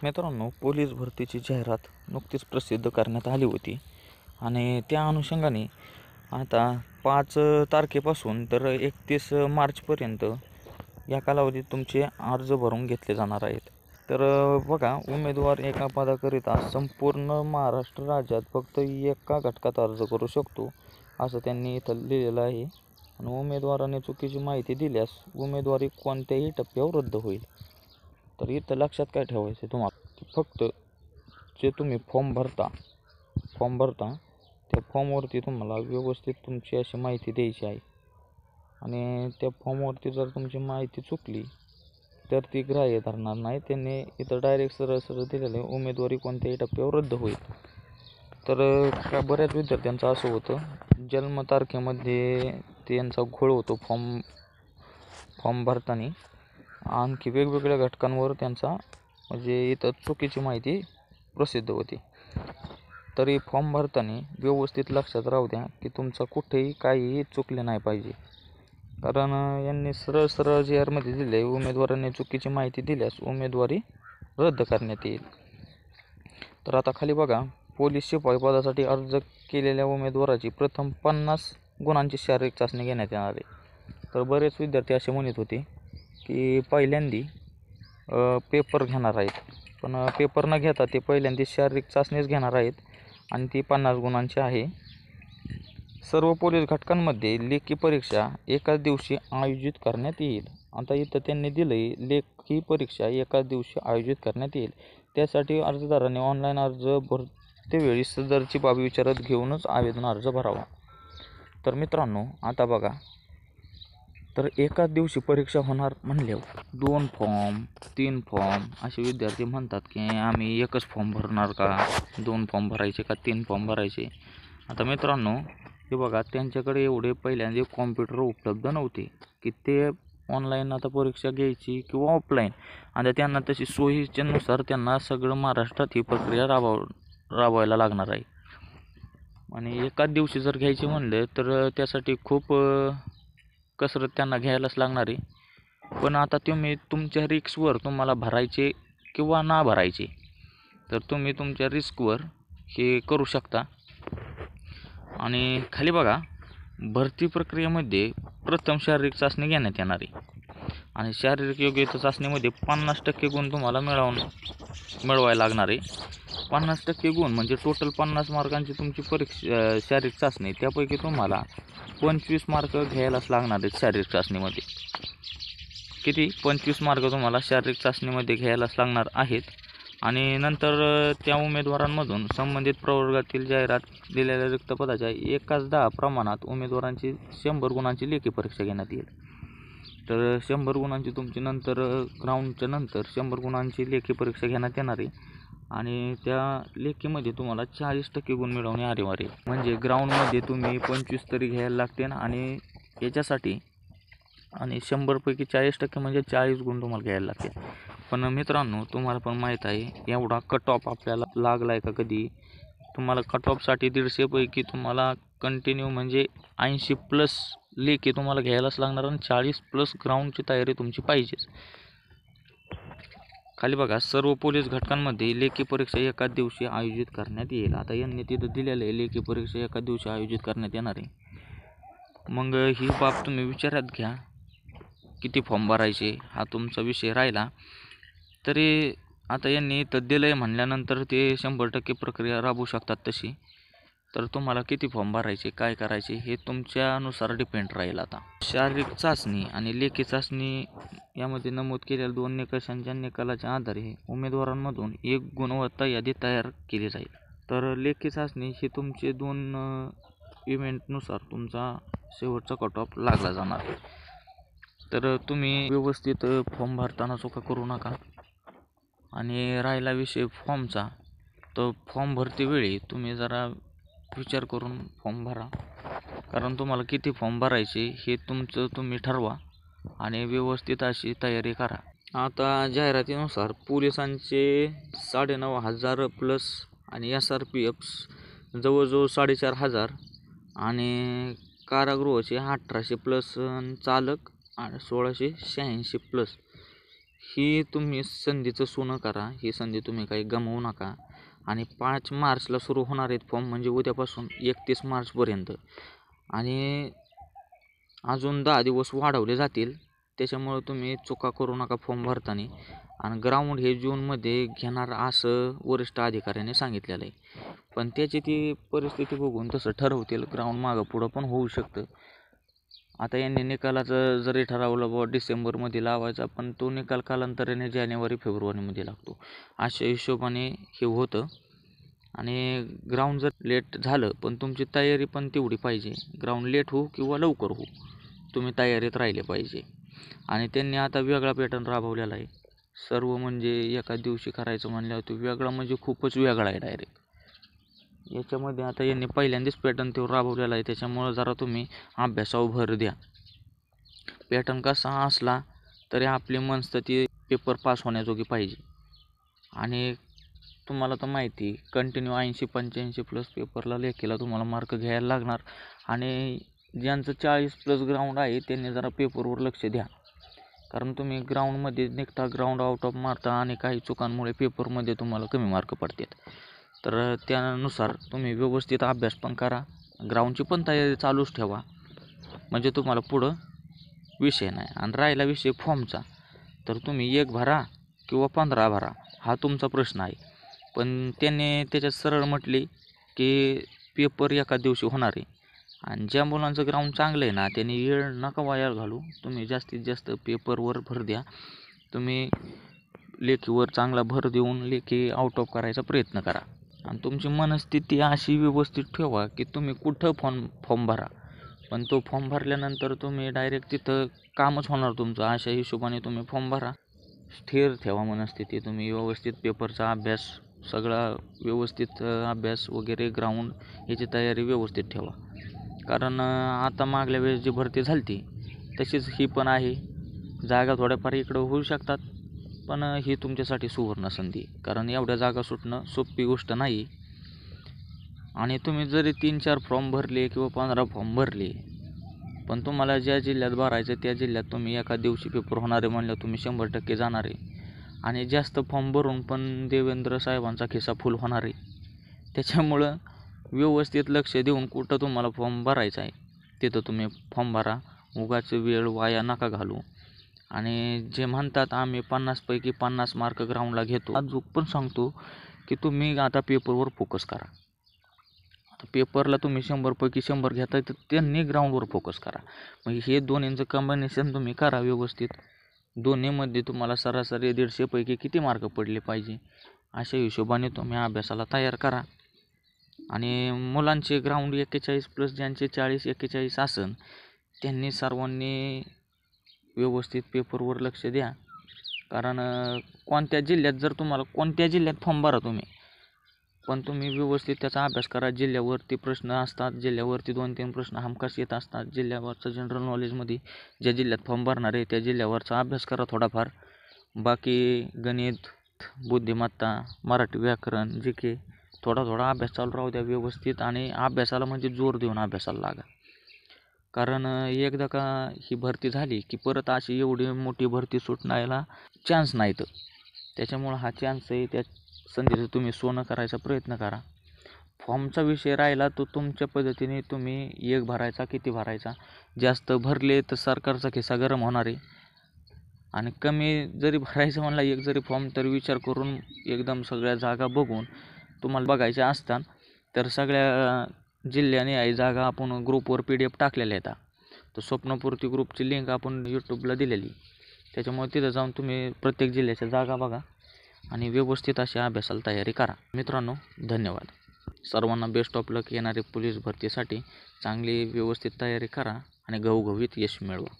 मित्रांनो, पोलीस भरतीची जाहिरात नुकतीच प्रसिद्ध करण्यात आली होती आणि त्या अनुषंगाने आता 5 तारखेपासून तर 31 मार्चपर्यंत या कालावधीत तुमचे अर्ज भरून घेतले जाणार आहेत. तर बघा, उमेदवार एका पदाकरिता संपूर्ण महाराष्ट्र राज्यात फक्त एका घटकात अर्ज करू शकतो असं त्यांनी इथं लिहिलेलं आहे. आणि उमेदवाराने चुकीची माहिती दिल्यास उमेदवारी कोणत्याही टप्प्यावर रद्द होईल. तर इथं लक्षात काय ठेवायचं तुम्हाला, की फक्त जे तुम्ही फॉर्म भरता त्या फॉर्मवरती तुम्हाला व्यवस्थित तुमची अशी माहिती द्यायची आहे. आणि त्या फॉर्मवरती जर तुमची माहिती चुकली तर ती ग्राह्य धरणार नाही. त्यांनी इथं डायरेक्ट सरळ दिलेलं आहे, उमेदवारी कोणत्याही टप्प्यावर रद्द होईल. तर बऱ्याच विद्यार्थ्यांचं असं होतं, जन्मतारखेमध्ये त्यांचा घोळ होतो फॉर्म भरताना. आणखी वेगवेगळ्या घटकांवर त्यांचा म्हणजे इथं चुकीची माहिती प्रसिद्ध होती. तरी फॉर्म भरताना व्यवस्थित लक्षात राहू द्या की तुमचं कुठेही काहीही चुकले नाही पाहिजे. कारण यांनी सरळ जी आरमध्ये दिले, उमेदवारांनी चुकीची माहिती दिल्यास उमेदवारी रद्द करण्यात येईल. तर आता खाली बघा, पोलीस शिपाई पदासाठी अर्ज केलेल्या उमेदवाराची प्रथम 50 गुणांची शारीरिक चाचणी घेण्यात येणार आहे. तर बरेच विद्यार्थी असे म्हणत होते की पहिल्यांदी पेपर घेणार आहेत, पण पेपर न घेता ते पहिल्यांदा शारीरिक चाचणीच घेणार आहेत आणि ती 50 गुणांची आहे. सर्व पोलीस घटकांमध्ये लेखी परीक्षा एकाच दिवशी आयोजित करण्यात येईल. आता इथं त्यांनी दिलं आहे, लेखी परीक्षा एकाच दिवशी आयोजित करण्यात येईल. त्यासाठी अर्जदारांनी ऑनलाईन अर्ज भरतेवेळी सदरची बाबी विचारात घेऊनच आवेदन अर्ज भरावा. तर मित्रांनो, आता बघा, तर एकाच दिवशी परीक्षा होणार म्हणल्यावर 2 फॉर्म 3 फॉर्म असे विद्यार्थी म्हणतात की आम्ही एकच फॉर्म भरणार का, 2 फॉर्म भरायचे का 3 फॉर्म भरायचे. आता मित्रांनो, हे बघा, त्यांच्याकडे एवढे पहिल्यांदा कॉम्प्युटर उपलब्ध नव्हते की ते ऑनलाईन आता परीक्षा घ्यायची किंवा ऑफलाईन. आता त्यांना तशी सोयीच्यानुसार त्यांना सगळं महाराष्ट्रात ही प्रक्रिया राबवायला लागणार आहे. आणि एकाच दिवशी जर घ्यायची म्हणलं तर त्यासाठी खूप कसरत त्यांना घ्यायलाच लागणार आहे. पण आता तुम्ही तुमच्या रिस्कवर तुम्हाला भरायचे किंवा ना भरायचे, तर तुम्ही तुमच्या रिस्कवर हे करू शकता. आणि खाली बघा, भरती प्रक्रियेमध्ये प्रथम शारीरिक चाचणी घेण्यात येणार आहे आणि शारीरिक योग्यता चाचणीमध्ये 50% गुण तुम्हाला मिळवायला लागणार आहे. 50% गुण म्हणजे टोटल 50 मार्कांची तुमची शारीरिक चाचणी, त्यापैकी तुम्हाला 25 मार्क घ्यायलाच लागणार आहेत शारीरिक चाचणीमध्ये. किती? 25 मार्क तुम्हाला शारीरिक चाचणीमध्ये घ्यायलाच लागणार आहेत. आणि नंतर त्या उमेदवारांमधून संबंधित प्रवर्गातील जाहिरात दिलेल्या रिक्त पदाच्या 1/10 प्रमाणात उमेदवारांची 100 गुणांची लेखी परीक्षा घेण्यात येईल. तर 100 गुणांची तुमची नंतर ग्राउंडच्या नंतर 100 गुणांची लेखी परीक्षा घेण्यात येणार आहे. आणि त्या लेखीमध्ये तुम्हाला 40% गुण मिळवणे अनिवार्य आहे. म्हणजे ग्राउंडमध्ये तुम्ही 25 तरी घ्यायला लागते आणि याच्यासाठी, आणि 100पैकी 40% म्हणजे 40 गुण तुम्हाला घ्यायला लागते. पण मित्रांनो, तुम्हाला पण माहीत आहे, एवढा कट ऑफ आपल्याला लागला आहे का कधी? तुम्हाला कट ऑफसाठी 150पैकी तुम्हाला कंटिन्यू म्हणजे 80+ लेखी तुम्हाला घ्यायलाच लागणार आणि 40+ ग्राउंडची तयारी तुमची पाहिजेच. खाली बघा, सर्व पोलीस घटकांमध्ये लेखी परीक्षा एकाच दिवशी आयोजित करण्यात येईल. आता यांनी तिथं दिलेलं आहे, लेखी परीक्षा एकाच दिवशी आयोजित करण्यात येणार आहे. मग ही बाब तुम्ही विचारात घ्या, किती फॉर्म भरायचे हा तुमचा विषय राहिला. तरी आता यांनी इथं दिलं आहे म्हणल्यानंतर ते 100% प्रक्रिया राबवू शकतात तशी. तर तुम्हाला किती फॉर्म भरायचे, काय करायचे हे तुमच्यानुसार डिपेंड राहील. आता शारीरिक चाचणी आणि लेखी चाचणी यामध्ये नमूद केलेल्या 2 निकषांच्या निकालाच्या आधारे उमेदवारांमधून एक गुणवत्ता यादी तयार केली जाईल. तर लेखी चाचणी ही तुमचे 2 इव्हेंटनुसार तुमचा शेवटचा कट ऑफ लागला जाणार. तर तुम्ही व्यवस्थित फॉर्म भरताना चुका करू नका. आणि राहिला विषय फॉर्मचा, तर फॉर्म भरतेवेळी तुम्ही जरा विचार करून फॉर्म भरा. कारण तुम्हाला किती फॉर्म भरायचे हे तुमचं तुम्ही ठरवा आणि व्यवस्थित अशी तयारी करा. आता जाहिरातीनुसार पोलिसांचे 9,500+ आणि SRPF जवळजवळ 4,500 आणि कारागृहाचे 1,800+ चालक 1,686+ ही तुम्ही संधीचं सोनं करा. ही संधी तुम्ही काही गमावू नका. आणि 5 मार्चला सुरू होणार आहेत फॉर्म, म्हणजे उद्यापासून 31 मार्चपर्यंत. आणि अजून 10 दिवस वाढवले जातील. त्याच्यामुळं तुम्ही चुका करू नका फॉर्म भरताना. आणि ग्राउंड हे जूनमध्ये घेणार असं वरिष्ठ अधिकाऱ्याने सांगितलेलं आहे. पण त्याची ती परिस्थिती बघून तसं ठरवतील. ग्राउंड मागं पुढं पण होऊ शकतं. आता यांनी निकालाचं जरी ठरवलं बाबा डिसेंबरमध्ये लावायचा, पण तो निकाल कालांतराने जानेवारी फेब्रुवारीमध्ये लागतो. अशा हिशोबाने हे होतं. आणि ग्राउंड जर लेट झालं, पण तुमची तयारी पण तेवढी पाहिजे. ग्राउंड लेट हो किंवा लवकर हो, तुम्ही तयारीत राहिले पाहिजे. आणि त्यांनी आता वेगळा पॅटर्न राबवलेला आहे. सर्व म्हणजे एका दिवशी करायचं म्हणल्यावर तो वेगळा म्हणजे खूपच वेगळा आहे डायरेक्ट. याच्यामध्ये आता यांनी पहिल्यांदाच पॅटर्न तो राबवलेला आहे. त्याच्यामुळं जरा तुम्ही अभ्यासावर भर द्या. पॅटर्न कसा असला तरी आपली मनस्थिती पेपर पास होण्याजोगी पाहिजे. आणि तुम्हाला तर माहिती कंटिन्यू 80-85+ पेपरला लेखीला तुम्हाला मार्क घ्यायला लागणार. आणि ज्यांचं 40+ ग्राउंड आहे त्यांनी जरा पेपरवर लक्ष द्या. कारण तुम्ही ग्राउंडमध्ये निघता, ग्राउंड आउट ऑफ मारता आणि काही चुकांमुळे पेपरमध्ये तुम्हाला कमी मार्क पडतात. तर त्यानुसार तुम्ही व्यवस्थित अभ्यास पण करा, ग्राउंडची पण तयारी चालूच ठेवा, म्हणजे तुम्हाला पुढं विषय नाही. आणि राहिला विषय फॉर्मचा, तर तुम्ही 1 भरा किंवा 15 भरा, हा तुमचा प्रश्न आहे. पण त्यांनी त्याच्यात सरळ म्हटले की पेपर एका दिवशी होणार आहे. आणि ज्या मुलांचं ग्राउंड चांगलं आहे ना, त्यांनी वेळ नका वाया घालू. तुम्ही जास्तीत जास्त पेपरवर भर द्या. तुम्ही लेखीवर चांगला भर देऊन लेखी आउट ऑफ करायचा प्रयत्न करा. आणि तुमची मनस्थिती अशी व्यवस्थित ठेवा की तुम्ही कुठं फॉर्म भरा, पण तो फॉर्म भरल्यानंतर तुम्ही डायरेक्ट तिथं कामच होणार तुमचं. अशा हिशोबाने तुम्ही फॉर्म भरा. स्थिर ठेवा मनस्थिती. तुम्ही व्यवस्थित पेपरचा अभ्यास, सगळा व्यवस्थित अभ्यास वगैरे, ग्राउंड याची तयारी व्यवस्थित ठेवा. कारण आता मागल्या वेळेस जी भरती झाली ती तशीच ही पण आहे. जागा थोड्याफार इकडं होऊ शकतात, पण ही तुमच्यासाठी सुवर्ण संधी. कारण एवढ्या जागा सुटणं सोपी गोष्ट नाही. आणि तुम्ही जरी 3-4 फॉर्म भरले किंवा 15 फॉर्म भरले, पण तुम्हाला ज्या जिल्ह्यात भरायचं त्या जिल्ह्यात तुम्ही एका दिवशी पेपर होणारे म्हणल्यावर तुम्ही 100% जाणार आहे. आणि जास्त फॉर्म भरून पण देवेंद्र साहेबांचा खिसा फुल होणार आहे. त्याच्यामुळं व्यवस्थित लक्ष देऊन कुठं तुम्हाला फॉर्म भरायचा आहे तिथं तुम्ही फॉर्म भरा. उगाच वेळ वाया नका घालू. आणि जे म्हणतात आम्ही 50पैकी 50 मार्क ग्राउंडला घेतो, अजून पण सांगतो की तुम्ही आता पेपरवर फोकस करा. आता पेपरला तुम्ही 100पैकी 100 घेताय, तर त्यांनी ग्राउंडवर फोकस करा. म्हणजे हे दोन्हींचं कॉम्बिनेशन तुम्ही करा व्यवस्थित. दोन्हीमध्ये तुम्हाला सरासरी 150पैकी किती मार्क पडले पाहिजे, अशा हिशोबाने तुम्ही अभ्यासाला तयार करा. आणि मुलांचे ग्राउंड 41+, ज्यांचे 40-41 असन, त्यांनी सर्वांनी व्यवस्थित पेपरवर लक्ष द्या. कारण कोणत्या जिल्ह्यात जर तुम्हाला कोणत्या जिल्ह्यात फॉर्म भरा तुम्ही, पण तुम्ही व्यवस्थित त्याचा अभ्यास करा. जिल्ह्यावरती प्रश्न असतात, जिल्ह्यावरती 2-3 प्रश्न हमखास येत असतात. जिल्ह्यावरचं जनरल नॉलेजमध्ये ज्या जिल्ह्यात फॉर्म भरणार आहे त्या जिल्ह्यावरचा अभ्यास करा थोडाफार. बाकी गणित, बुद्धिमत्ता, मराठी व्याकरण, GK थोडा अभ्यास चालू राहू द्या व्यवस्थित. आणि अभ्यासाला म्हणजे जोर देऊन अभ्यासाला लागा. कारण एकदा का ही भरती झाली की परत अशी एवढी मोठी भरती सुटण्याला चान्स नाहीत. त्याच्यामुळं हा चान्स आहे, त्या संधीचं तुम्ही सोनं करायचा प्रयत्न करा. फॉर्मचा विषय राहिला तो तुमच्या पद्धतीने तुम्ही 1 भरायचा, किती भरायचा. जास्त भरले तर सरकारचा खिसा गरम होणार आहे. आणि कमी जरी भरायचं म्हणला 1 जरी फॉर्म, तर विचार करून एकदम सगळ्या जागा बघून तुम्हाला बघायच्या असतात. तर सगळ्या जिल्ह्याने आहे जागा आपण ग्रुपवर PDF टाकलेल्या आहेत. तर स्वप्नपूर्ती ग्रुपची लिंक आपण यूट्यूबला दिलेली. त्याच्यामुळे तिथं जाऊन तुम्ही प्रत्येक जिल्ह्याच्या जागा बघा आणि व्यवस्थित अशी अभ्यासाला तयारी करा. मित्रांनो, धन्यवाद. सर्वांना बेस्ट ऑफ लक. येणारे पोलीस भरतीसाठी चांगली व्यवस्थित तयारी करा आणि घवघवीत यश मिळवा.